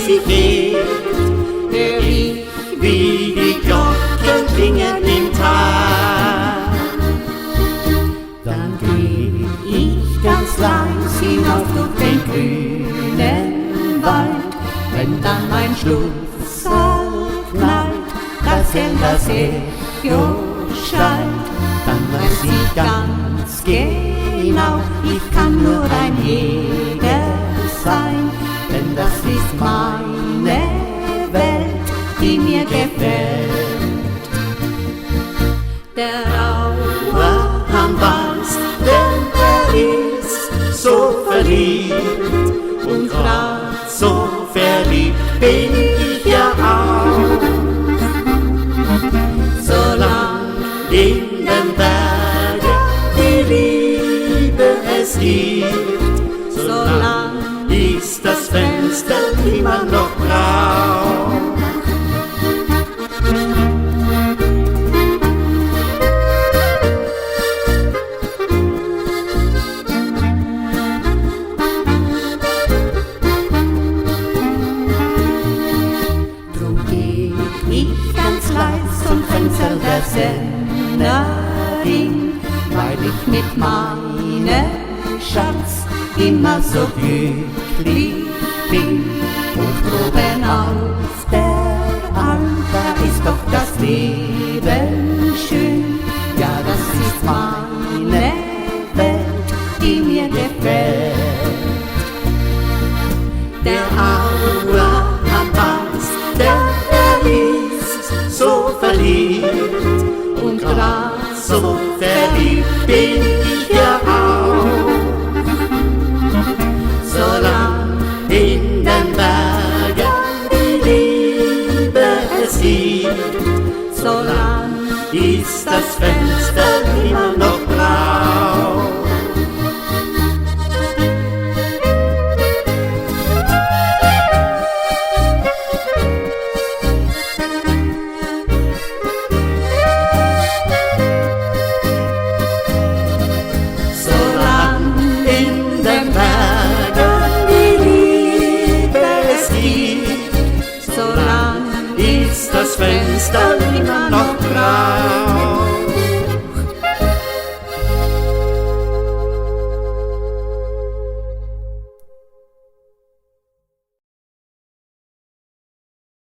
sie hebt, hör ich, wie die Glocken klingen im Tal. Dann geh ich ganz leis hinauf durch den grünen Wald, wenn dann mein Schlüssel knallt, das Echo schallt, dann weiß ich ganz genau, ich kann nur ein Jäger sein, denn das ist meine Welt, die mir gefällt. Der Auerhahn weiß, denn er ist so verliebt, und grad so verliebt bin ich ja auch. Solang in den Bergen die Liebe es gibt, solang ist das Fenster immer noch blau. Drum geh ich ganz leis zum Fenster der Sennerin, weil ich mit meinem Schatz immer so glücklich bin. Und droben auf der Alm, da ist doch das Leben schön. Ja, das ist meine Welt, die mir gefällt. Der Auerhahn weiß, der ist so verliebt, und grad so verliebt bin ich ja auch. Solang in den Bergen die Liebe es gibt, solang ist das Fenster immer noch blau. Solang in den Bergen die Liebe es gibt, solang ist das Fenster immer noch grau.